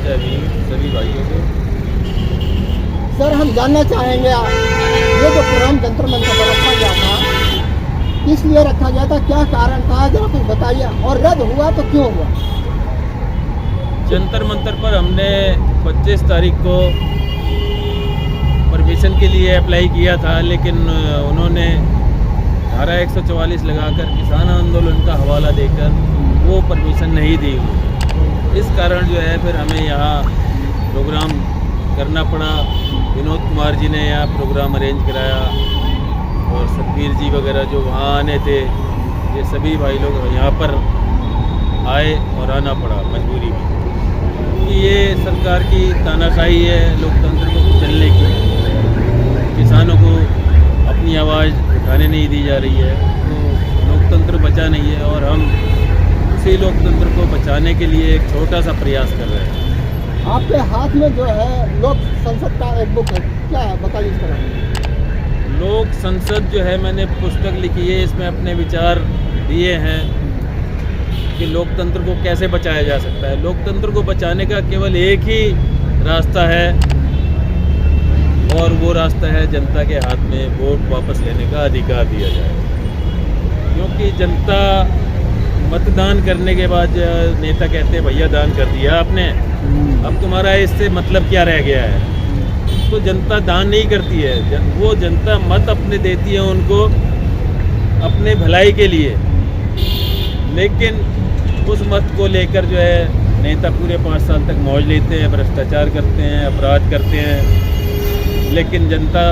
जय भीम सभी भाइयों को। सर हम जानना चाहेंगे ये जो प्रोग्राम जंतर मंतर पर रखा गया था, किस लिए रखा गया था, क्या कारण था, जरा कुछ बताइए। और रद्द हुआ तो क्यों हुआ? जंतर मंतर पर हमने 25 तारीख को परमिशन के लिए अप्लाई किया था, लेकिन उन्होंने धारा 144 लगाकर किसान आंदोलन का हवाला देकर वो परमिशन नहीं दी। इस कारण जो है फिर हमें यहाँ प्रोग्राम करना पड़ा। विनोद कुमार जी ने यहाँ प्रोग्राम अरेंज कराया और सतबीर जी वगैरह जो वहाँ आने थे, ये सभी भाई लोग यहाँ पर आए और आना पड़ा मजबूरी में, क्योंकि ये सरकार की तानाशाही है लोकतंत्र को कुचलने की। किसानों को अपनी आवाज़ उठाने नहीं दी जा रही है, तो लोकतंत्र बचा नहीं है और हम उसी लोकतंत्र को बचाने के लिए एक छोटा सा प्रयास कर रहे हैं। आपके हाथ में जो है लोक संसद का एक बुक है, क्या है बताइए इस तरह। लोक संसद जो है, मैंने पुस्तक लिखी है, इसमें अपने विचार दिए हैं कि लोकतंत्र को कैसे बचाया जा सकता है। लोकतंत्र को बचाने का केवल एक ही रास्ता है और वो रास्ता है जनता के हाथ में वोट वापस लेने का अधिकार दिया जाए। क्योंकि जनता मतदान करने के बाद नेता कहते हैं भैया दान कर दिया आपने, अब तुम्हारा इससे मतलब क्या रह गया है। तो जनता दान नहीं करती है, वो जनता मत अपने देती है उनको अपने भलाई के लिए, लेकिन उस मत को लेकर जो है नेता पूरे 5 साल तक मौज लेते हैं, भ्रष्टाचार करते हैं, अपराध करते हैं, लेकिन जनता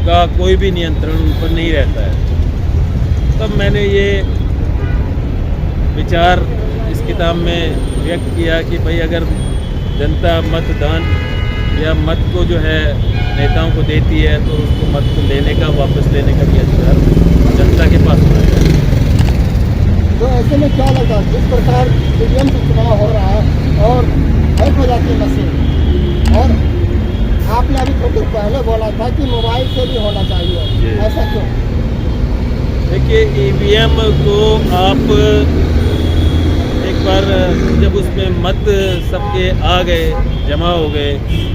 का कोई भी नियंत्रण उन पर नहीं रहता है। तब मैंने ये विचार इस किताब में व्यक्त किया कि भाई अगर जनता मतदान या मत को जो है नेताओं को देती है तो उसको मत को लेने का, वापस लेने का भी अधिकार जनता के पास होना चाहिए। तो ऐसे में क्या लगा, जिस प्रकार ईवीएम से चुनाव हो रहा है और हैक हो जाती है मशीन, और आपने अभी थोड़ी देर पहले बोला था कि मोबाइल से भी होना चाहिए, ऐसा क्यों? देखिए, ईवीएम को आप एक बार जब उसमें मत सबके आ गए, जमा हो गए,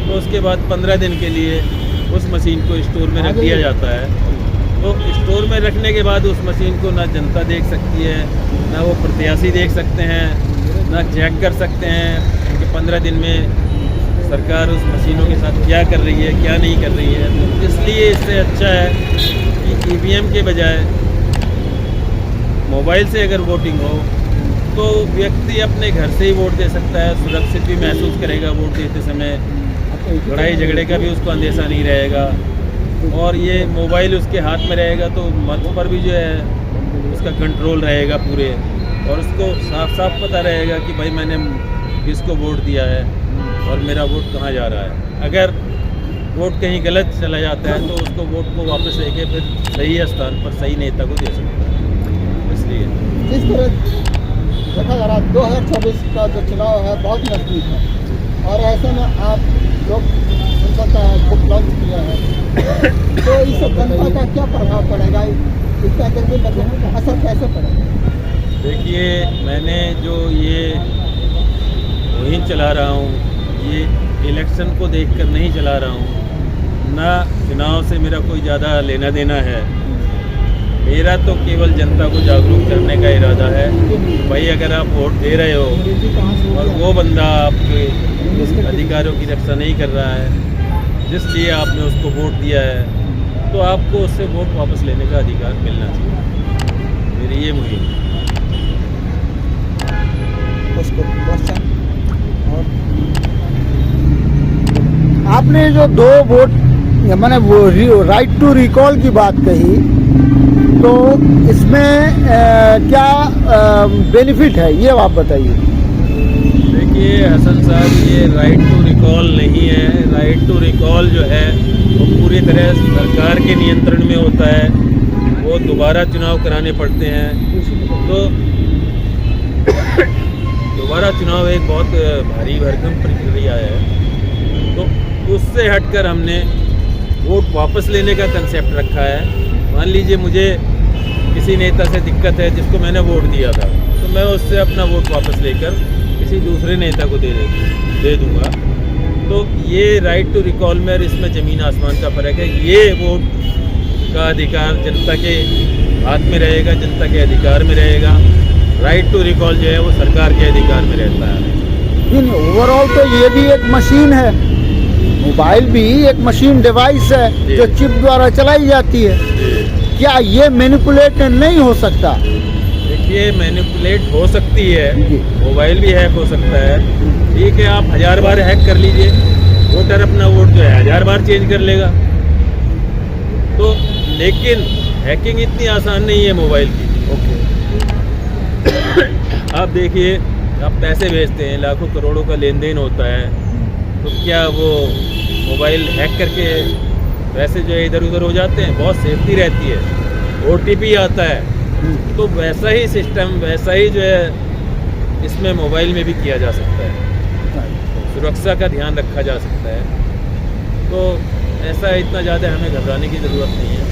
तो उसके बाद 15 दिन के लिए उस मशीन को स्टोर में रख दिया जाता है। तो स्टोर में रखने के बाद उस मशीन को ना जनता देख सकती है, ना वो प्रत्याशी देख सकते हैं, ना चेक कर सकते हैं कि 15 दिन में सरकार उस मशीनों के साथ क्या कर रही है, क्या नहीं कर रही है। तो इसलिए इससे अच्छा है कि ईवीएम के बजाय मोबाइल से अगर वोटिंग हो तो व्यक्ति अपने घर से ही वोट दे सकता है, सुरक्षित भी महसूस करेगा वोट देते समय, लड़ाई झगड़े का भी उसको अंदेशा नहीं रहेगा, और ये मोबाइल उसके हाथ में रहेगा तो मत पर भी जो है उसका कंट्रोल रहेगा पूरे, और उसको साफ साफ पता रहेगा कि भाई मैंने किसको वोट दिया है और मेरा वोट कहाँ जा रहा है। अगर वोट कहीं गलत चला जाता है तो उसको वोट को वापस लेके फिर सही स्थान पर सही नेता को दे सकता है। इसलिए जिस तरह देखा जा रहा है 2024 का जो चुनाव है बहुत नजदीक है, और ऐसे में आप लोग संसद का बुक लॉन्च किया है, तो इससे जनता का क्या प्रभाव पड़ेगा, इसका एकेडमिक का असर कैसे पड़ेगा? देखिए, मैंने जो ये मुहिम चला रहा हूँ, ये इलेक्शन को देखकर नहीं चला रहा हूँ, ना चुनाव से मेरा कोई ज़्यादा लेना देना है। मेरा तो केवल जनता को जागरूक करने का इरादा है। भाई अगर आप वोट दे रहे हो और वो बंदा आपके अधिकारों की रक्षा नहीं कर रहा है जिसलिए आपने उसको वोट दिया है, तो आपको उससे वोट वापस लेने का अधिकार मिलना चाहिए। मेरी ये मुहिम है। आपने जो 2 वोट मैंने वो राइट टू रिकॉल की बात कही, तो इसमें क्या बेनिफिट है ये आप बताइए। देखिए हसन साहब, ये राइट टू रिकॉल नहीं है। राइट टू रिकॉल जो है वो पूरी तरह सरकार के नियंत्रण में होता है, वो दोबारा चुनाव कराने पड़ते हैं। तो दोबारा चुनाव एक बहुत भारी भरकम प्रक्रिया है, तो उससे हटकर हमने वोट वापस लेने का कंसेप्ट रखा है। मान लीजिए मुझे किसी नेता से दिक्कत है जिसको मैंने वोट दिया था, तो मैं उससे अपना वोट वापस लेकर किसी दूसरे नेता को दे दूंगा। तो ये राइट टू रिकॉल में और इसमें ज़मीन आसमान का फ़र्क है। ये वोट का अधिकार जनता के हाथ में रहेगा, जनता के अधिकार में रहेगा। राइट टू रिकॉल जो है वो सरकार के अधिकार में रहता है। नहीं, ओवरऑल तो ये भी एक मशीन है, मोबाइल भी एक मशीन डिवाइस है जो चिप द्वारा चलाई जाती है। क्या ये मैनिपुलेट नहीं हो सकता? देखिए, मैनिपुलेट हो सकती है, जी। मोबाइल भी हैक हो सकता है। ठीक है, आप 1000 बार हैक कर लीजिए, वोटर अपना वोट जो है 1000 बार चेंज कर लेगा। तो लेकिन हैकिंग इतनी आसान नहीं है मोबाइल की। आप देखिए, आप पैसे भेजते हैं, लाखों करोड़ों का लेन देन होता है, तो क्या वो मोबाइल हैक करके पैसे जो है इधर उधर हो जाते हैं? बहुत सेफ्टी रहती है, OTP आता है। तो वैसा ही सिस्टम, वैसा ही जो है इसमें मोबाइल में भी किया जा सकता है, सुरक्षा का ध्यान रखा जा सकता है। तो ऐसा इतना ज़्यादा हमें घबराने की ज़रूरत नहीं है।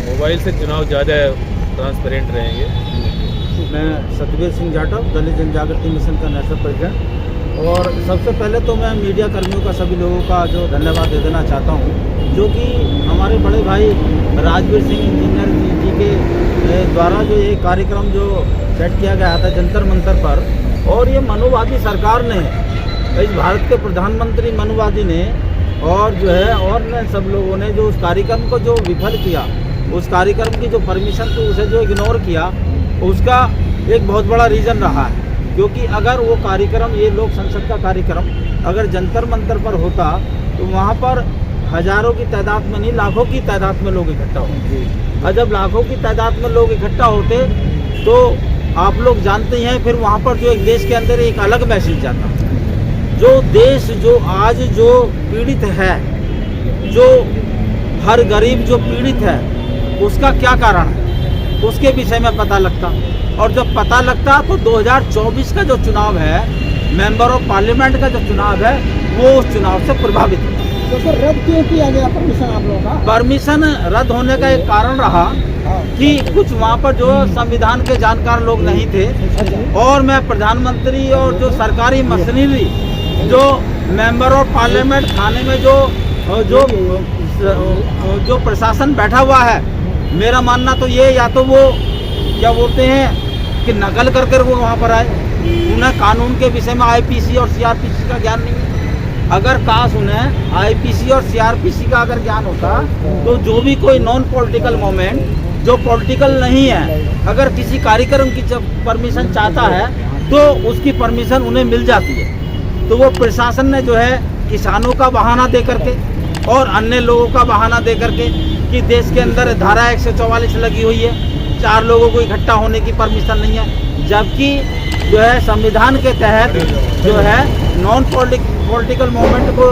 मोबाइल से चुनाव ज़्यादा ट्रांसपेरेंट रहेंगे। मैं सतवीर सिंह जाटव, दलित जनजागृति मिशन का नेशनल प्रेसिडेंट। और सबसे पहले तो मैं मीडिया कर्मियों का, सभी लोगों का जो धन्यवाद दे देना चाहता हूँ, जो कि हमारे बड़े भाई राजवीर सिंह इंजीनियर जी के द्वारा जो ये कार्यक्रम जो सेट किया गया था जंतर मंतर पर, और ये मनुवादी सरकार ने, इस भारत के प्रधानमंत्री मनुवादी ने, और जो है और ने सब लोगों ने जो उस कार्यक्रम को जो विफल किया, उस कार्यक्रम की जो परमिशन थी उसे जो इग्नोर किया, उसका एक बहुत बड़ा रीज़न रहा है। क्योंकि अगर वो कार्यक्रम, ये लोक संसद का कार्यक्रम अगर जंतर मंतर पर होता तो वहाँ पर हजारों की तादाद में नहीं, लाखों की तादाद में लोग इकट्ठा होते। और जब लाखों की तादाद में लोग इकट्ठा होते तो आप लोग जानते हैं, फिर वहाँ पर जो एक देश के अंदर एक अलग मैसेज जाता। जो देश जो आज जो पीड़ित है, जो हर गरीब जो पीड़ित है, उसका क्या कारण है, उसके विषय में पता लगता। और जब पता लगता तो 2024 का जो चुनाव है, मेंबर ऑफ पार्लियामेंट का जो चुनाव है, वो उस चुनाव से प्रभावित होता। तो सर रद्द क्यों किया गया परमिशन आप लोगों का? परमिशन रद्द होने का एक कारण रहा कि कुछ वहाँ पर जो संविधान के जानकार लोग नहीं थे, और मैं प्रधानमंत्री और जो सरकारी मशीनरी, जो मेंबर ऑफ पार्लियामेंट थाने में जो प्रशासन बैठा हुआ है, मेरा मानना तो ये, या तो वो क्या बोलते हैं कि नकल कर वो वहाँ पर आए, उन्हें कानून के विषय में IPC और CRPC का ज्ञान नहीं है। अगर काश उन्हें IPC और CRPC का अगर ज्ञान होता तो जो भी कोई नॉन पॉलिटिकल मूवमेंट जो पॉलिटिकल नहीं है, अगर किसी कार्यक्रम की जब परमिशन चाहता है तो उसकी परमिशन उन्हें मिल जाती है। तो वो प्रशासन ने जो है किसानों का बहाना दे करके और अन्य लोगों का बहाना दे करके कि देश के अंदर धारा 144 लगी हुई है, 4 लोगों को इकट्ठा होने की परमिशन नहीं है, जबकि जो है संविधान के तहत जो है नॉन पॉलिटिकल मूवमेंट को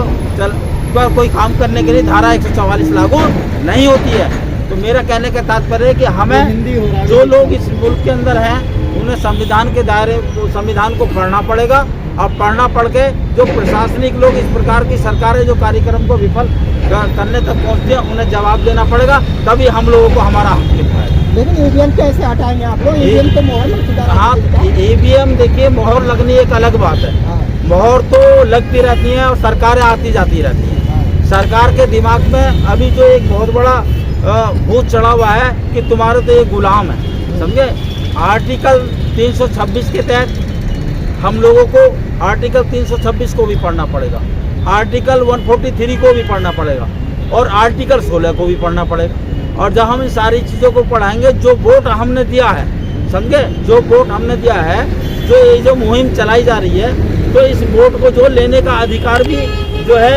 पर कोई काम करने के लिए धारा 144 लागू नहीं होती है। तो मेरा कहने का तात्पर्य है कि हमें जो लोग इस मुल्क के अंदर हैं उन्हें संविधान के दायरे, संविधान को पढ़ना पड़ेगा। और पढ़ना पढ़ के जो प्रशासनिक लोग इस प्रकार की सरकारें जो कार्यक्रम को विफल करने तक पहुँचती है, उन्हें जवाब देना पड़ेगा, तभी हम लोगों को हमारा हक मिल पाएगा। लेकिन EVM कैसे हटाएंगे आप लोग? EVM तो मोहर लग चुका है। हाँ, EVM देखिए, मोहर लगनी एक अलग बात है। मोहर तो लगती रहती है और सरकारें आती जाती रहती हैं। सरकार के दिमाग में अभी जो एक बहुत बड़ा भूत चढ़ा हुआ है कि तुम्हारे तो ये गुलाम है, समझे। आर्टिकल 326 के तहत हम लोगों को आर्टिकल 326 को भी पढ़ना पड़ेगा, आर्टिकल 143 को भी पढ़ना पड़ेगा और आर्टिकल 16 को भी पढ़ना पड़ेगा। और जब हम इन सारी चीज़ों को पढ़ाएंगे, जो वोट हमने दिया है, समझे, जो वोट हमने दिया है, जो ये जो मुहिम चलाई जा रही है, तो इस वोट को जो लेने का अधिकार भी जो है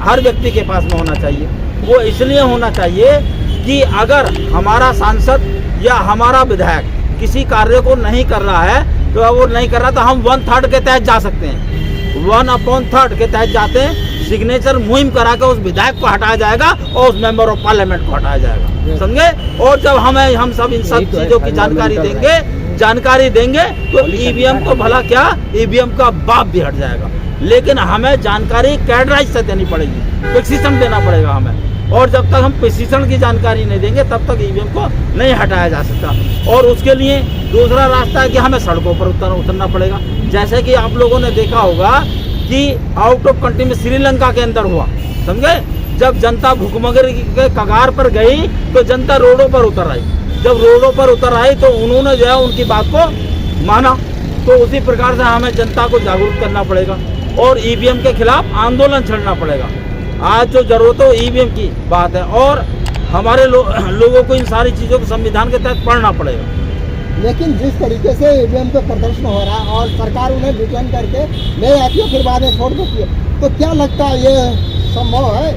हर व्यक्ति के पास में होना चाहिए। वो इसलिए होना चाहिए कि अगर हमारा सांसद या हमारा विधायक किसी कार्य को नहीं कर रहा है, तो वो नहीं कर रहा, तो हम 1/3 के तहत जा सकते हैं, 1/3 के तहत जाते हैं, सिग्नेचर मुहिम करा के उस विधायक को हटाया जाएगा और उस मेंबर ऑफ पार्लियामेंट को हटाया जाएगा, समझे। और जब हम सब इन सब चीज़ों की जानकारी देंगे तो EVM को भला क्या, EVM का बाप भी हट जाएगा। लेकिन हमें जानकारी कैडराइज से देनी पड़ेगी, प्रिसिशन देना पड़ेगा हमें। और जब तक हम प्रिसिशन की जानकारी नहीं देंगे, तब तक EVM को नहीं हटाया जा सकता। और उसके लिए दूसरा रास्ता है कि हमें सड़कों पर उतरना पड़ेगा। जैसे कि आप लोगों ने देखा होगा कि आउट ऑफ कंट्री में श्रीलंका के अंदर हुआ, समझे, जब जनता भूखमरी के कगार पर गई तो जनता रोडों पर उतर आई। जब रोडों पर उतर आई तो उन्होंने जो है उनकी बात को माना। तो उसी प्रकार से हमें जनता को जागरूक करना पड़ेगा और ईवीएम के खिलाफ आंदोलन छेड़ना पड़ेगा। आज जो जरूरत हो ईवीएम की बात है और हमारे लोगों को इन सारी चीज़ों को संविधान के तहत पढ़ना पड़ेगा। लेकिन जिस तरीके से ईवीएम पे प्रदर्शन हो रहा है और सरकार उन्हें रिटर्न करके ले आती है फिर बाद में छोड़ देती है, तो क्या लगता है ये संभव है?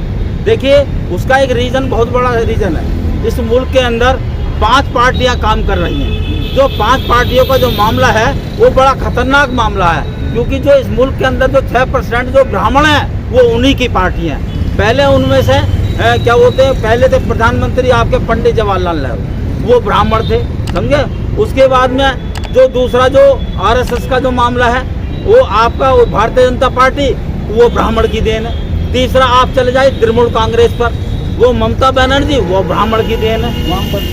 देखिए, उसका एक रीज़न, बहुत बड़ा रीज़न है। इस मुल्क के अंदर 5 पार्टियां काम कर रही हैं। जो 5 पार्टियों का जो मामला है वो बड़ा खतरनाक मामला है, क्योंकि जो इस मुल्क के अंदर जो 6% जो ब्राह्मण हैं वो उन्हीं की पार्टियां हैं। पहले उनमें से क्या बोलते हैं, पहले थे प्रधानमंत्री आपके पंडित जवाहरलाल नेहरू, वो ब्राह्मण थे, समझे। उसके बाद में जो दूसरा जो आरएसएस का जो मामला है वो आपका वो भारतीय जनता पार्टी, वो ब्राह्मण की देन है। तीसरा आप चले जाए तृणमूल कांग्रेस पर, वो ममता बनर्जी, वो ब्राह्मण की देन है।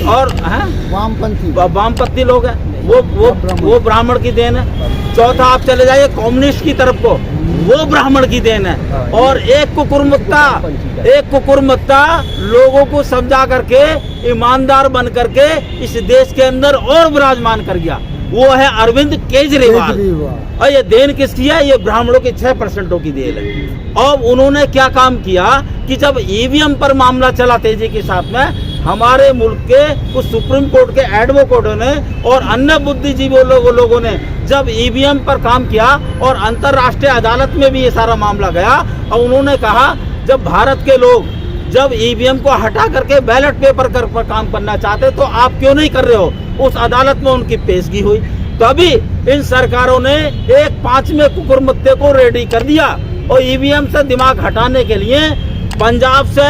और वामपंथी लोग हैं वो ब्राह्मण की देन है। चौथा आप चले जाइए कम्युनिस्ट की तरफ को, वो ब्राह्मण की देन है। और एक कुकुरमुत्ता लोगों को समझा करके ईमानदार बन करके इस देश के अंदर और विराजमान कर गया, वो है अरविंद केजरीवाल। और ये देन किसकी है? ये ब्राह्मणों के 6% की देन है। अब उन्होंने क्या काम किया कि जब ईवीएम पर मामला चला तेजी के साथ में, हमारे मुल्क के कुछ सुप्रीम कोर्ट के एडवोकेटों ने और अन्य बुद्धिजीवी लोगों ने जब ईवीएम पर काम किया और अंतर्राष्ट्रीय अदालत में भी ये सारा मामला गया, और उन्होंने कहा जब भारत के लोग जब ईवीएम को हटा करके बैलेट पेपर पर काम करना चाहते तो आप क्यों नहीं कर रहे हो? उस अदालत में उनकी पेशगी हुई। तभी इन सरकारों ने एक 5वें कुकुरमुत्ते को रेडी कर दिया और ईवीएम से दिमाग हटाने के लिए पंजाब से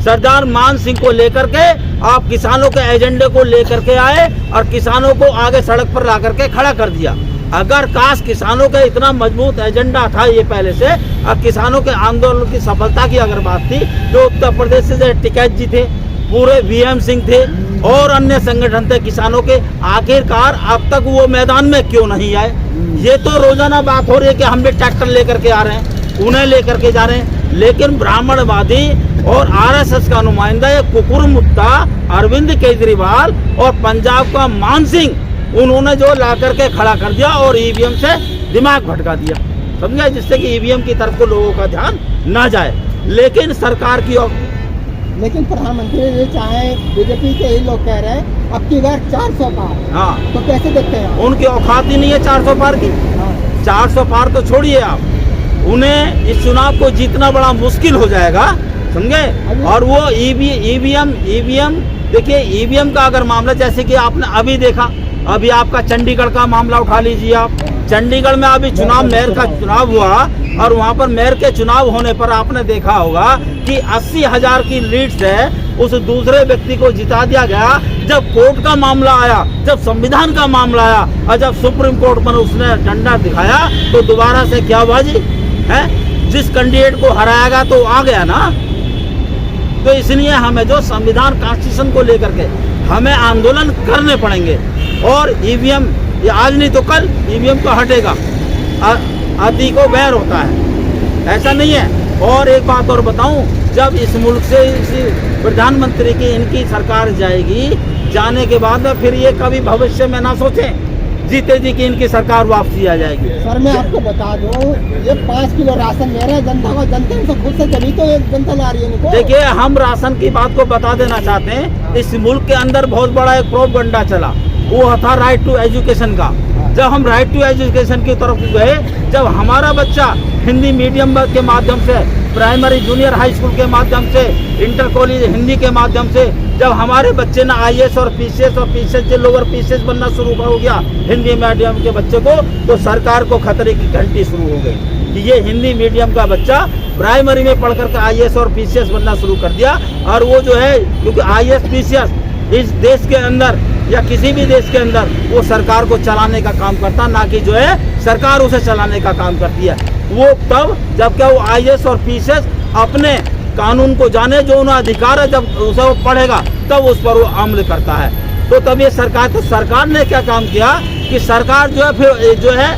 सरदार मान सिंह को लेकर के आप किसानों के एजेंडे को लेकर के आए और किसानों को आगे सड़क पर ला करके खड़ा कर दिया। अगर काश किसानों का इतना मजबूत एजेंडा था ये पहले से, और किसानों के आंदोलन की सफलता की अगर बात थी, जो उत्तर प्रदेश से टिकैत जी थे, पूरे वीएम सिंह थे और अन्य संगठन थे किसानों के, आखिरकार अब तक वो मैदान में क्यों नहीं आए? ये तो रोजाना बात हो रही है कि हम भी ट्रैक्टर लेकर के आ रहे हैं, उन्हें लेकर के जा रहे हैं, लेकिन ब्राह्मणवादी और आरएसएस का नुमाइंदा ये कुकुरमुत्ता अरविंद केजरीवाल और पंजाब का मान सिंह, उन्होंने जो ला करके खड़ा कर दिया और ईवीएम से दिमाग भटका दिया, समझे, जिससे कि ईवीएम की तरफ को लोगों का ध्यान ना जाए। लेकिन सरकार की लेकिन प्रधानमंत्री ये चाहे बीजेपी के ही लोग कह रहे हैं अब की बार 400 पार, हाँ, तो कैसे देखते हैं? उनकी औकात ही नहीं है 400 पार की। 400 पार तो छोड़िए आप, उन्हें इस चुनाव को जीतना बड़ा मुश्किल हो जाएगा, समझे। और वो ईवीएम देखिए, ईवीएम का अगर मामला जैसे कि आपने अभी देखा, अभी आपका चंडीगढ़ का मामला उठा लीजिए आप। चंडीगढ़ में अभी मेयर का चुनाव हुआ और वहाँ पर मेयर के चुनाव होने पर आपने देखा होगा कि 80,000 की लीड से उस दूसरे व्यक्ति को जिता दिया गया। जब कोर्ट का मामला आया, जब संविधान का मामला आया और जब सुप्रीम कोर्ट पर उसने डंडा दिखाया तो दोबारा से क्या हुआ जी है, जिस कैंडिडेट को हराएगा तो आ गया ना। तो इसलिए हमें जो संविधान कॉन्स्टिट्यूशन को लेकर के हमें आंदोलन करने पड़ेंगे और ईवीएम ये आज नहीं तो कल ईवीएम को हटेगा। अति को बैर होता है, ऐसा नहीं है। और एक बात और बताऊं, जब इस मुल्क से इस प्रधानमंत्री की इनकी सरकार जाएगी, जाने के बाद में फिर ये कभी भविष्य में ना सोचें जीते जी की इनकी सरकार वापसी आ जाएगी। सर मैं आपको बता दूं, ये 5 किलो राशन मेरा जनता को जनता से खुद से तभी तो एक जनता ला रही है इनको। देखिए, हम राशन की बात को बता देना चाहते हैं। इस मुल्क के अंदर बहुत बड़ा एक प्रोपगंडा चला, वो था राइट टू एजुकेशन का। जब हम राइट टू एजुकेशन की तरफ गए, जब हमारा बच्चा हिंदी मीडियम के माध्यम से, प्राइमरी जूनियर हाई स्कूल के माध्यम से, इंटर कॉलेज हिंदी के माध्यम से, जब हमारे बच्चे ना आईएएस और पीसीएस और पीसीएस से लोअर पीसीएस बनना शुरू हो गया हिंदी मीडियम के बच्चे को, तो सरकार को खतरे की घंटी शुरू हो गई कि ये हिंदी मीडियम का बच्चा प्राइमरी में पढ़ करके आईएएस और पीसीएस बनना शुरू कर दिया। और वो जो है, क्योंकि आईएएस पीसीएस इस देश के अंदर या किसी भी देश के अंदर वो सरकार को चलाने का काम करता, ना कि जो है सरकार उसे चलाने का काम करती है। वो तब जब क्या वो आईएएस और पीसीएस अपने कानून को जाने, जो उन्हें अधिकार है, जब उसे वो पढ़ेगा तब उस पर वो अमल करता है। तो तब ये सरकार ने क्या काम किया कि सरकार जो है फिर जो है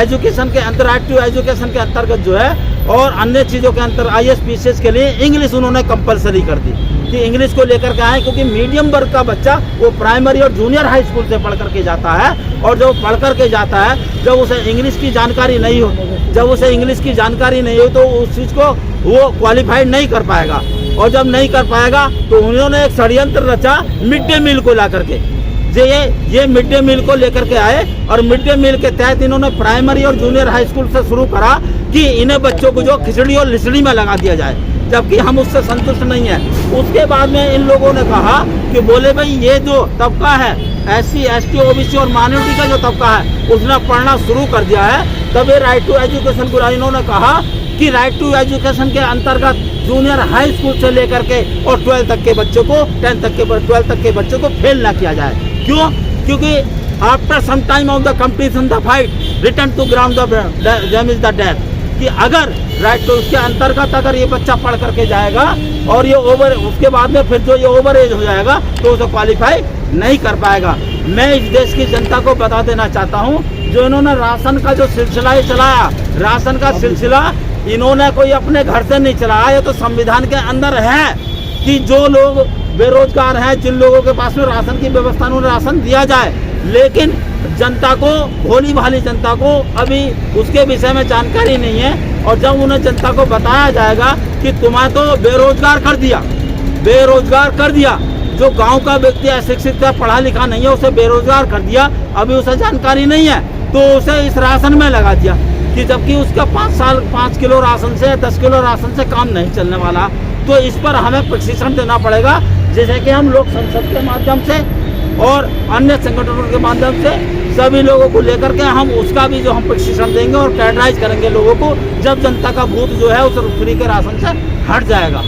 एजुकेशन के अंतर एक्टिव एजुकेशन के अंतर्गत जो है और अन्य चीज़ों के अंतर IAS PCS के लिए इंग्लिश उन्होंने कंपलसरी कर दी कि इंग्लिश को लेकर के आए, क्योंकि मीडियम वर्ग का बच्चा वो प्राइमरी और जूनियर हाई स्कूल से पढ़ करके जाता है, और जब पढ़ करके जाता है जब उसे इंग्लिश की जानकारी नहीं हो तो उस चीज़ को वो क्वालिफाइड नहीं कर पाएगा, और जब नहीं कर पाएगा तो उन्होंने एक षड्यंत्र रचा मिड डे मील को ला करके। ये मिड डे मील को लेकर के आए और मिड डे मील के तहत इन्होंने प्राइमरी और जूनियर हाई स्कूल से शुरू करा कि इन्हें बच्चों को जो खिचड़ी और लिचड़ी में लगा दिया जाए, जबकि हम उससे संतुष्ट नहीं है। उसके बाद में इन लोगों ने कहा कि बोले भाई ये जो तबका है SC ST OBC और माइनॉरिटी का जो तबका है उसने पढ़ना शुरू कर दिया है, तब ये राइट टू एजुकेशन को इन्होंने कहा कि राइट टू एजुकेशन के अंतर्गत जूनियर हाई स्कूल से लेकर के और 12 तक के बच्चों को 12 तक के बच्चों को फेल ना किया जाए। क्यों? क्योंकि after some time of the completion the fight return to ground the is the death, कि अगर राइट तो उसके अंतर्गत अगर ये बच्चा पढ़ करके जाएगा और ये उसके बाद में फिर जो ये ओवर एज हो जाएगा तो उसे क्वालिफाई नहीं कर पाएगा। मैं इस देश की जनता को बता देना चाहता हूँ, जो इन्होंने राशन का जो सिलसिला चलाया, राशन का सिलसिला इन्होंने कोई अपने घर से नहीं चलाया, ये तो संविधान के अंदर है कि जो लोग बेरोजगार हैं, जिन लोगों के पास में राशन की व्यवस्था उन्हें राशन दिया जाए, लेकिन जनता को, भोली भाली जनता को अभी उसके विषय में जानकारी नहीं है। और जब उन्हें जनता को बताया जाएगा कि तुम्हें तो बेरोजगार कर दिया, जो गांव का व्यक्ति अशिक्षित है, पढ़ा लिखा नहीं है, उसे बेरोजगार कर दिया, अभी उसे जानकारी नहीं है तो उसे इस राशन में लगा दिया, कि जबकि उसका 5 किलो राशन से 10 किलो राशन से काम नहीं चलने वाला। तो इस पर हमें प्रशिक्षण देना पड़ेगा, जैसे कि हम लोग संसद के माध्यम से और अन्य संगठनों के माध्यम से सभी लोगों को लेकर के हम उसका भी जो हम प्रशिक्षण देंगे और कैडराइज करेंगे लोगों को, जब जनता का भूत जो है उस फ्री के राशन से हट जाएगा।